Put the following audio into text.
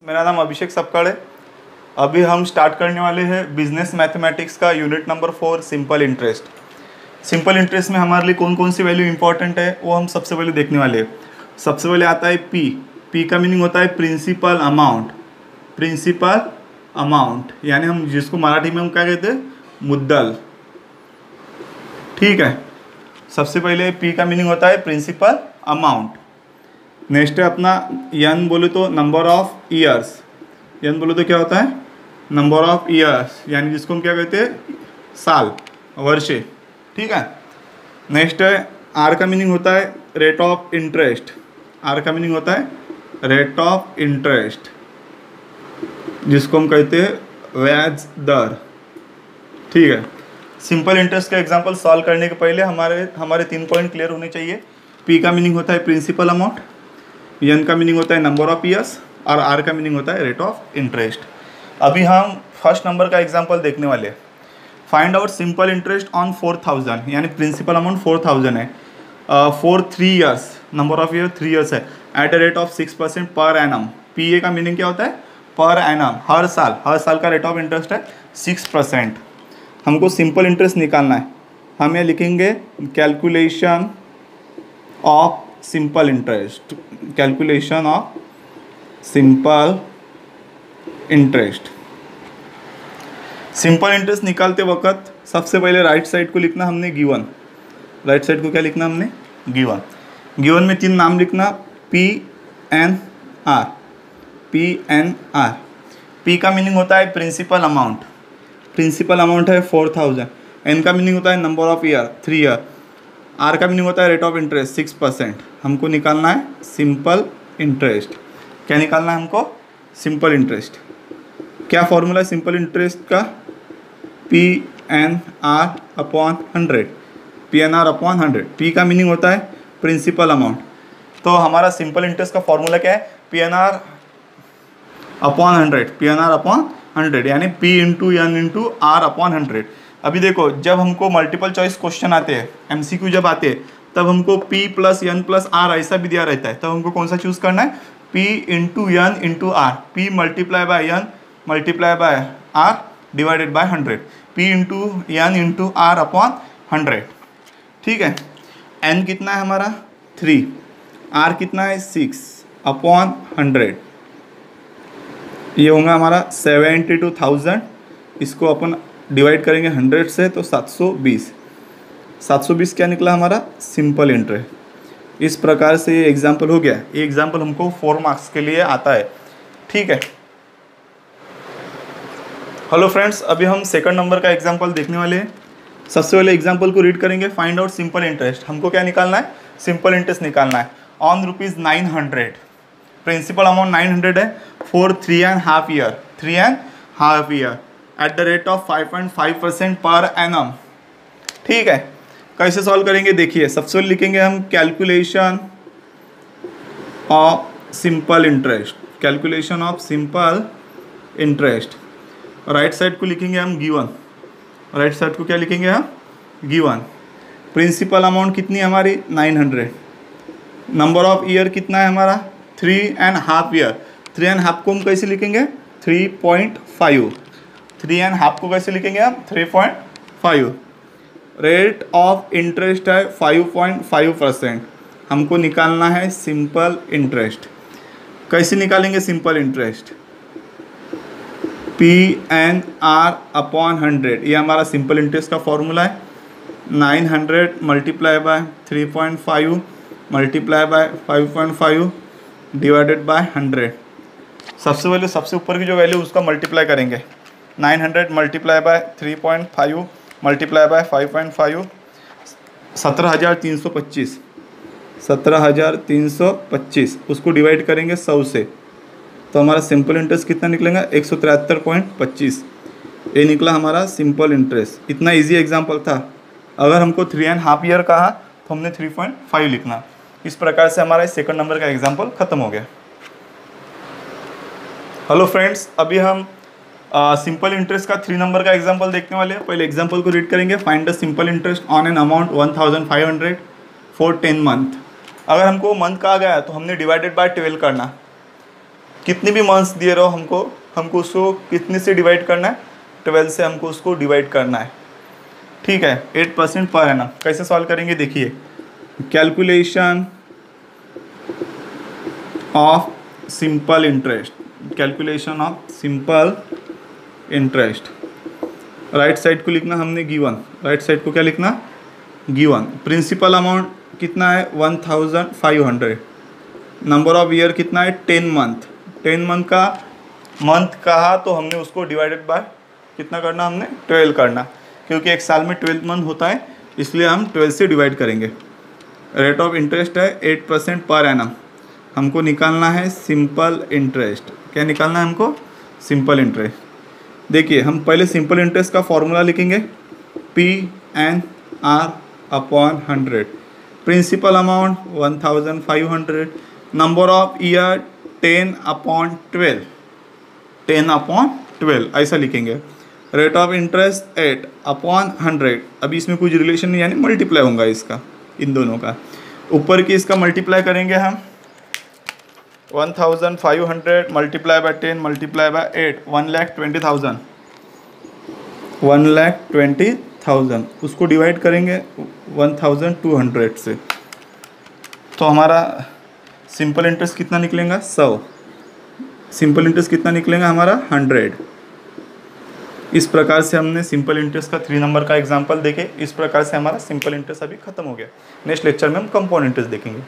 मेरा नाम अभिषेक सपकाड़ है। अभी हम स्टार्ट करने वाले हैं बिजनेस मैथमेटिक्स का unit number 4 simple interest. Simple interest में हमारे लिए कौन कौन सी वैल्यू इंपॉर्टेंट है वो हम सबसे पहले देखने वाले हैं। सबसे पहले आता है पी। पी का मीनिंग होता है प्रिंसिपल अमाउंट। प्रिंसिपल अमाउंट यानी हम जिसको मराठी में हम क्या कहते हैं, मुद्दल। ठीक है, सबसे पहले पी का मीनिंग होता है प्रिंसिपल अमाउंट। नेक्स्ट है अपना यन बोले तो नंबर ऑफ ईयर्स। यन बोले तो क्या होता है, नंबर ऑफ ईयर्स यानी जिसको हम क्या कहते हैं, साल, वर्षे। ठीक है, नेक्स्ट है आर का मीनिंग होता है रेट ऑफ इंटरेस्ट। आर का मीनिंग होता है रेट ऑफ इंटरेस्ट जिसको हम कहते हैं ब्याज दर। ठीक है, सिंपल इंटरेस्ट का एग्जांपल सॉल्व करने के पहले हमारे 3 पॉइंट क्लियर होने चाहिए। पी का मीनिंग होता है प्रिंसिपल अमाउंट, एन का मीनिंग होता है नंबर ऑफ ईयर्स और आर का मीनिंग होता है रेट ऑफ इंटरेस्ट। अभी हम फर्स्ट नंबर का एग्जांपल देखने वाले हैं। Find out simple interest on 4000 यानी प्रिंसिपल अमाउंट 4000 है for 3 years, number of year 3 years है, at the rate of 6% per annum. P A का मीनिंग क्या होता है, पर एनम, हर साल का रेट ऑफ इंटरेस्ट है 6%। हमको सिंपल इंटरेस्ट निकालना है। हम ये लिखेंगे calculation of simple interest, calculation of simple interest. Simple interest निकालते वक्त सबसे पहले राइट साइड को लिखना हमने गिवन। राइट साइड को क्या लिखना हमने, गिवन। गिवन में 3 नाम लिखना, P N R. P N R. P का मीनिंग होता है प्रिंसिपल अमाउंट। प्रिंसिपल अमाउंट है 4000। एन का मीनिंग होता है number of year 3 year. R का मीनिंग होता है रेट ऑफ इंटरेस्ट 6%। हमको निकालना है सिंपल इंटरेस्ट। क्या निकालना है हमको, सिंपल इंटरेस्ट। क्या फॉर्मूला है सिंपल इंटरेस्ट का, P N R upon 100। P N R upon 100। P का मीनिंग होता है प्रिंसिपल अमाउंट। तो हमारा सिंपल इंटरेस्ट का फॉर्मूला क्या है, P N R upon 100। P N R upon 100 यानी P into N into R upon 100। अभी देखो, जब हमको मल्टीपल चॉइस क्वेश्चन आते हैं, एमसीक्यू जब आते हैं, तब हमको P plus N plus R ऐसा भी दिया रहता है। तब हमको कौन सा चूज़ करना है, P into N into R. P multiply by N multiply by R divided by 100। P into N into R upon 100। ठीक है, N कितना है हमारा 3, R कितना है 6 अपॉन 100। ये होगा हमारा 72,000। इसको अपन डिवाइड करेंगे 100 से तो 720। 720 क्या निकला हमारा, सिंपल इंटरेस्ट। इस प्रकार से ये एग्जाम्पल हो गया। ये एग्जाम्पल हमको 4 मार्क्स के लिए आता है। ठीक है, हेलो फ्रेंड्स, अभी हम सेकंड नंबर का एग्जाम्पल देखने वाले हैं। सबसे पहले एग्जाम्पल को रीड करेंगे। Find out simple interest. हमको क्या निकालना है, सिंपल इंटरेस्ट निकालना है ऑन ₹900। प्रिंसिपल अमाउंट 900 है for 3.5 year. 3.5 year eight the rate of 5.5% per annum. ठीक है, कैसे सॉल्व करेंगे देखिए। सबसे पहले लिखेंगे हम calculation of simple interest. Calculation of simple interest. Right side को लिखेंगे हम गिवन। राइट साइड को क्या लिखेंगे हम, गिवन। प्रिंसिपल अमाउंट कितनी है हमारी 900। नंबर ऑफ ईयर कितना है हमारा 3.5 ईयर। 3.5 को हम कैसे लिखेंगे 3.5। 3.5 को कैसे लिखेंगे हम 3.5। रेट ऑफ इंटरेस्ट है 5.5%। हमको निकालना है सिंपल इंटरेस्ट। कैसे निकालेंगे simple interest, P N R upon 100। ये हमारा सिंपल इंटरेस्ट का फॉर्मूला है। 900 multiply by 3.5 multiply by 5.5 divided by 100। सबसे पहले सबसे ऊपर की जो वैल्यू उसका मल्टीप्लाई करेंगे। 900 मल्टीप्लाई बाय 3.5 मल्टीप्लाई बाय 5.5 17,325। 17,325 उसको डिवाइड करेंगे 100 से तो हमारा सिंपल इंटरेस्ट कितना निकलेगा 173.25। ये निकला हमारा सिंपल इंटरेस्ट। इतना इजी एग्जांपल था। अगर हमको 3.5 ईयर कहा तो हमने 3.5 लिखना। इस प्रकार से हमारा सेकंड नंबर का एग्जांपल खत्म हो गया। हेलो फ्रेंड्स, अभी हम सिंपल इंटरेस्ट का 3 नंबर का एग्जांपल देखने वाले हैं। पहले एग्जांपल को रीड करेंगे। Find the simple interest on an amount 1500 for 10 month. अगर हमको मंथ कहा गया है तो हमने डिवाइडेड बाय 12 करना। कितनी भी मंथ्स दिए रहो हमको उसको कितने से डिवाइड करना है, 12 से हमको उसको डिवाइड करना है। ठीक है, 8% पर एनम कैसे सॉल्व करेंगे देखिए, calculation of simple interest, calculation of simple interest. Right side को लिखना हमने गिवन, राइट साइड को क्या लिखना, गिवन। प्रिंसिपल अमाउंट कितना है 1500, नंबर ऑफ ईयर कितना है 10 मंथ, 10 मंथ का मंथ कहा तो हमने उसको डिवाइडेड बाय कितना करना, हमने 12 करना, क्योंकि एक साल में 12 मंथ होता है इसलिए हम 12 से डिवाइड करेंगे। रेट ऑफ इंटरेस्ट है 8% पर एनम, हमको निकालना है सिंपल इंटरेस्ट। क्या निकालना है हमको, सिंपल इंटरेस्ट। देखिए हम पहले सिंपल इंटरेस्ट का फॉर्मूला लिखेंगे, PNR upon 100, principal amount 1500, number of year 10/12, 10/12 ऐसा लिखेंगे। रेट ऑफ इंटरेस्ट 8/100, अभी इसमें कुछ रिलेशन नहीं, यानी मल्टीप्लाई होगा इसका, इन दोनों का। ऊपर की इसका मल्टीप्लाई करेंगे हम, 1500 मल्टीप्लाई बाय 10 मल्टीप्लाई बाय 8, 1,20,000, 1,20,000, उसको डिवाइड करेंगे 1200 से, तो हमारा सिंपल इंटरेस्ट कितना निकलेगा 100, सिंपल इंटरेस्ट कितना निकलेगा हमारा 100। इस प्रकार से हमने सिंपल इंटरेस्ट का 3 नंबर का एग्जांपल देखे। इस प्रकार से हमारा सिंपल इंटरेस्ट अभी खत्म हो गया। नेक्स्ट लेक्चर में हम कंपाउंड इंटरेस्ट देखेंगे।